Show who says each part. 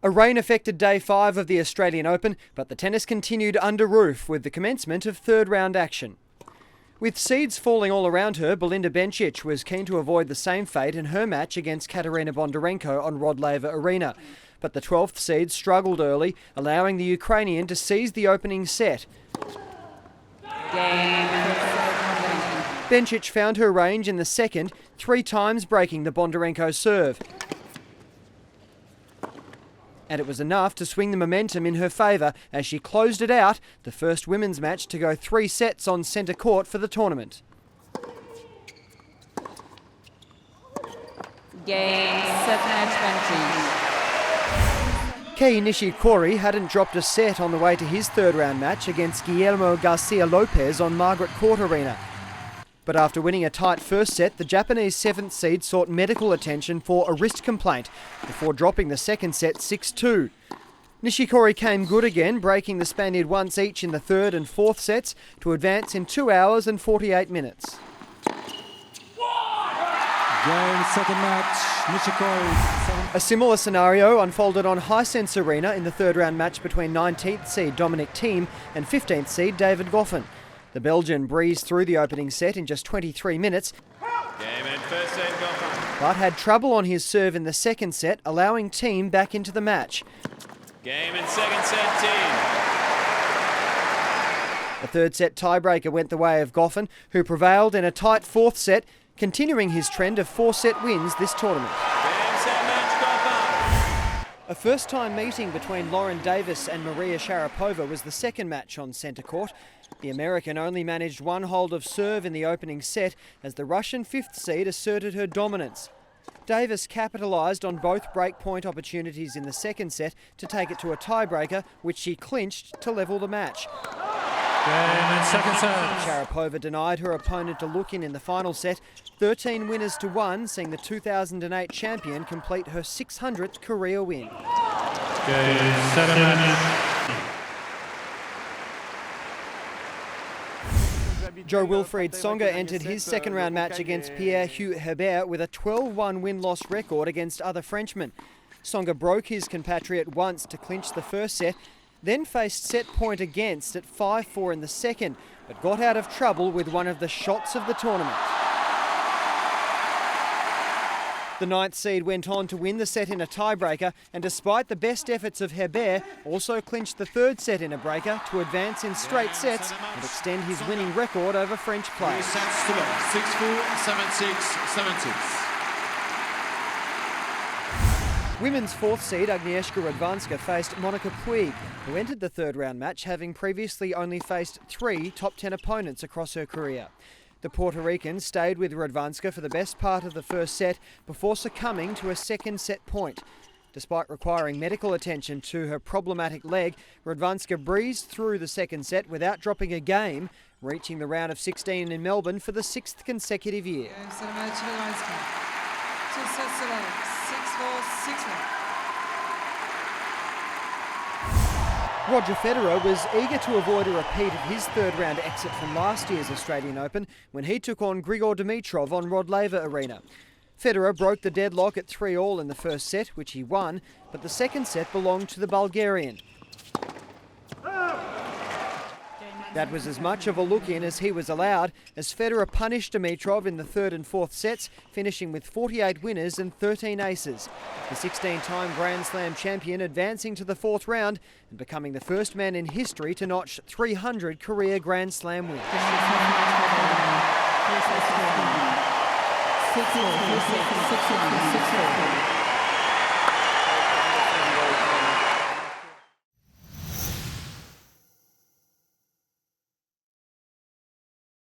Speaker 1: A rain-affected day 5 of the Australian Open, but the tennis continued under roof with the commencement of third-round action. With seeds falling all around her, Belinda Bencic was keen to avoid the same fate in her match against Katerina Bondarenko on Rod Laver Arena. But the 12th seed struggled early, allowing the Ukrainian to seize the opening set. Bencic found her range in the second, 3 times breaking the Bondarenko serve. And it was enough to swing the momentum in her favour as she closed it out, the first women's match to go 3 sets on centre court for the tournament.
Speaker 2: Game 7-20.
Speaker 1: Kei Nishikori hadn't dropped a set on the way to his third-round match against Guillermo Garcia-Lopez on Margaret Court Arena. But after winning a tight first set, the Japanese 7th seed sought medical attention for a wrist complaint before dropping the second set 6-2. Nishikori came good again, breaking the Spaniard once each in the third and fourth sets to advance in 2 hours and 48 minutes.
Speaker 3: Game, second match, Nishikori.
Speaker 1: A similar scenario unfolded on Hisense Arena in the third-round match between 19th seed Dominic Thiem and 15th seed David Goffin. The Belgian breezed through the opening set in just 23 minutes,
Speaker 4: Game and first set, Goffin.
Speaker 1: but had trouble on his serve in the second set, allowing Thiem back into the match.
Speaker 4: Game and second set, Thiem.
Speaker 1: The third set tiebreaker went the way of Goffin, who prevailed in a tight fourth set, continuing his trend of 4-set wins this tournament.
Speaker 4: Game, set, match, Goffin.
Speaker 1: A first-time meeting between Lauren Davis and Maria Sharapova was the second match on centre court. The American only managed 1 hold of serve in the opening set as the Russian 5th seed asserted her dominance. Davis capitalised on both breakpoint opportunities in the second set to take it to a tiebreaker, which she clinched to level the match.
Speaker 3: Game and second set.
Speaker 1: Sharapova denied her opponent a look in the final set, 13 winners to 1, seeing the 2008 champion complete her 600th career win.
Speaker 3: Game 7 match.
Speaker 1: Jo-Wilfried Tsonga entered his second-round match against pierre-hugues with a 12-1 win-loss record against other Frenchmen. Tsonga broke his compatriot once to clinch the first set, then faced set point against at 5-4 in the second, but got out of trouble with one of the shots of the tournament. The 9th seed went on to win the set in a tiebreaker, and despite the best efforts of Herbert, also clinched the third set in a breaker to advance in straight sets and extend his winning record over French players.
Speaker 5: 6-4, 7-6, 7-6.
Speaker 1: Women's 4th seed Agnieszka Radwanska faced Monica Puig, who entered the third-round match having previously only faced 3 top 10 opponents across her career. The Puerto Rican stayed with Radwanska for the best part of the first set before succumbing to a second set point. Despite requiring medical attention to her problematic leg, Radwanska breezed through the second set without dropping a game, reaching the round of 16 in Melbourne for the 6th consecutive year.
Speaker 6: Game 7 match, Radwanska. 2 sets to love. 6-4, 6-1.
Speaker 1: Roger Federer was eager to avoid a repeat of his third-round exit from last year's Australian Open when he took on Grigor Dimitrov on Rod Laver Arena. Federer broke the deadlock at 3-all in the first set, which he won, but the second set belonged to the Bulgarian. That was as much of a look-in as he was allowed, as Federer punished Dimitrov in the third and fourth sets, finishing with 48 winners and 13 aces. The 16-time Grand Slam champion advancing to the 4th round and becoming the first man in history to notch 300 career Grand Slam wins.
Speaker 6: 6-4, 6-4, 6-4.